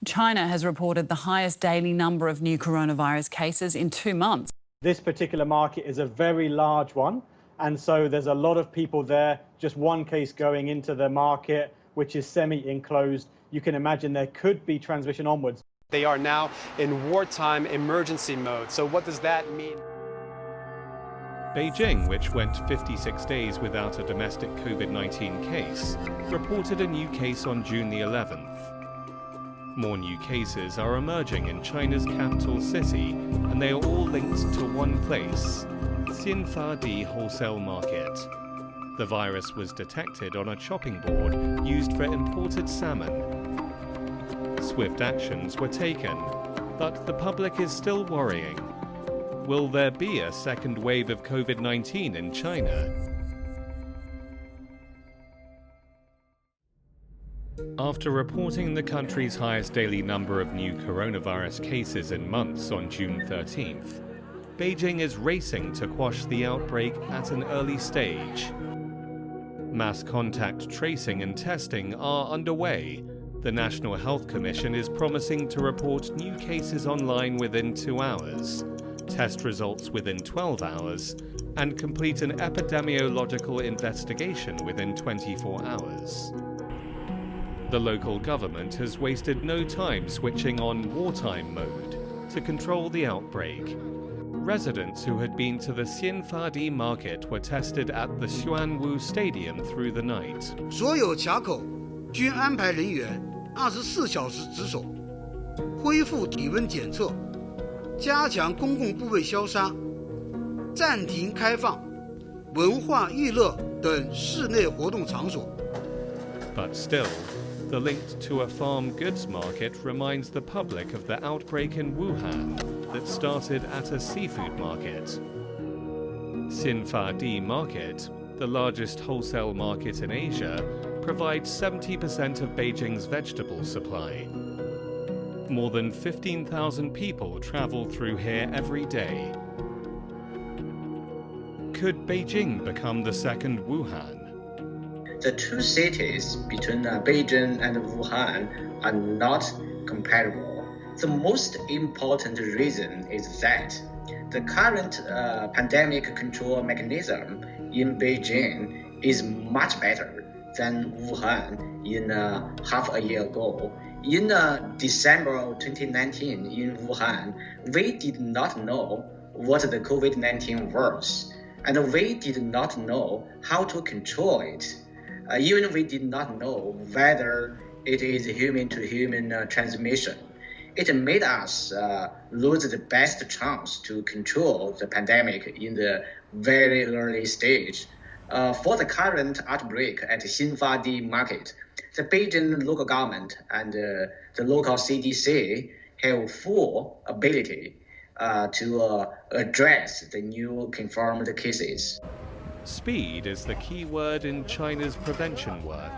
China has reported the highest daily number of new coronavirus cases in 2 months. This particular market is a very large one, and so there's a lot of people there. Just one case going into the market, which is semi-enclosed. You can imagine there could be transmission onwards. They are now in wartime emergency mode. So what does that mean? Beijing, which went 56 days without a domestic COVID-19 case, reported a new case on June the 11th. More new cases are emerging in China's capital city, and they are all linked to one place, Xinfadi Wholesale Market. The virus was detected on a chopping board used for imported salmon. Swift actions were taken, but the public is still worrying. Will there be a second wave of COVID-19 in China? After reporting the country's highest daily number of new coronavirus cases in months on June 13th, Beijing is racing to quash the outbreak at an early stage. Mass contact tracing and testing are underway. The National Health Commission is promising to report new cases online within 2 hours, test results within 12 hours, and complete an epidemiological investigation within 24 hours. The local government has wasted no time switching on wartime mode to control the outbreak. Residents who had been to the Xinfadi market were tested at the Xuanwu Stadium through the night. 所有卡口均安排人员24小时值守，恢复体温检测，加强公共部位消杀，暂停开放文化娱乐等室内活动场所。 But still, the link to a farm goods market reminds the public of the outbreak in Wuhan that started at a seafood market. Xinfadi Market, the largest wholesale market in Asia, provides 70% of Beijing's vegetable supply. More than 15,000 people travel through here every day. Could Beijing become the second Wuhan? The two cities between Beijing and Wuhan are not comparable. The most important reason is that the current pandemic control mechanism in Beijing is much better than Wuhan in half a year ago. In December 2019 in Wuhan, we did not know what the COVID-19 was, and we did not know how to control it. Even we did not know whether it is human-to-human transmission. It made us lose the best chance to control the pandemic in the very early stage. For the current outbreak at Xinfadi Market, the Beijing local government and the local CDC have full ability to address the new confirmed cases. Speed is the key word in China's prevention work.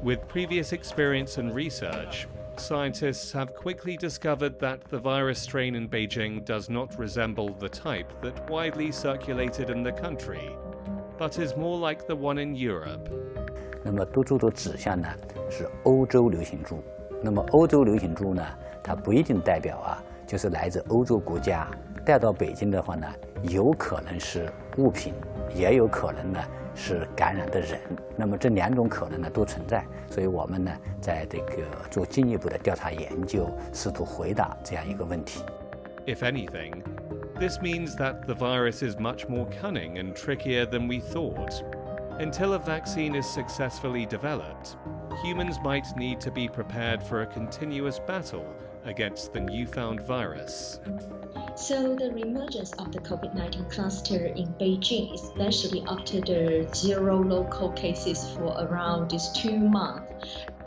With previous experience and research, scientists have quickly discovered that the virus strain in Beijing does not resemble the type that widely circulated in the country, but is more like the one in Europe. 那么多株都指向呢是欧洲流行株。那么欧洲流行株呢，它不一定代表就是来自欧洲国家带到北京的话呢，有可能是物品，也有可能呢是感染的人。那么这两种可能呢都存在，所以我们呢在这个做进一步的调查研究，试图回答这样一个问题。If anything, this means that the virus is much more cunning and trickier than we thought. Until a vaccine is successfully developed, humans might need to be prepared for a continuous battle against the newfound virus. So the reemergence of the COVID-19 cluster in Beijing, especially after the 0 local cases for around these 2 months,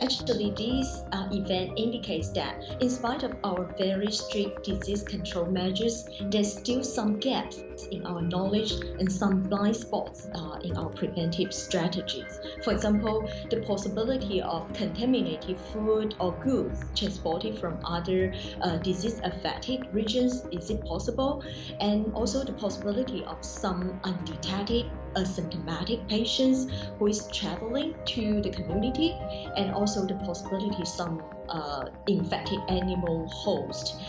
actually this event indicates that in spite of our very strict disease control measures, there's still some gaps in our knowledge and some blind spots in our preventive strategies. For example, the possibility of contaminated food or goods transported from other disease-affected regions, is it possible? And also the possibility of some undetected asymptomatic patients who is traveling to the community, and also the possibility some infected animal host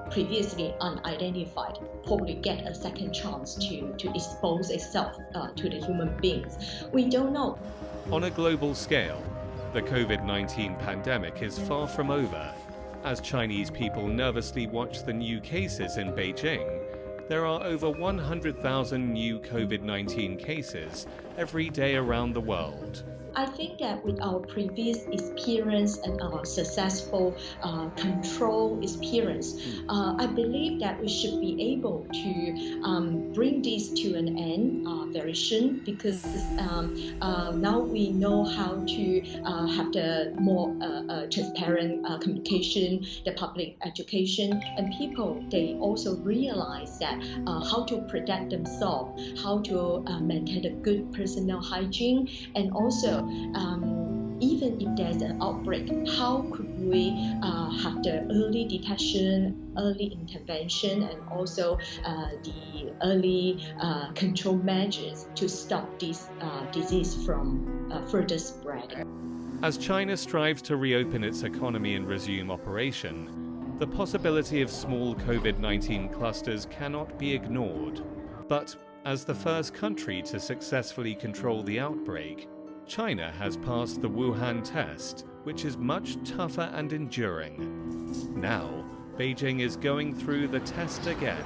previously unidentified probably get a second chance to expose itself to the human beings. We don't know. On a global scale, the COVID-19 pandemic is far from over. As Chinese people nervously watch the new cases in Beijing, there are over 100,000 new COVID-19 cases every day around the world. I think that with our previous experience and our successful control experience, I believe that we should be able to bring this to an end very soon, because now we know how to have the more transparent communication, the public education, and people, they also realize that how to protect themselves, how to maintain a good personal hygiene, and also even if there's an outbreak, how could we have the early detection, early intervention, and also the early control measures to stop this disease from further spreading. As China strives to reopen its economy and resume operation, the possibility of small COVID-19 clusters cannot be ignored. But as the first country to successfully control the outbreak, China has passed the Wuhan test, which is much tougher and enduring. Now, Beijing is going through the test again.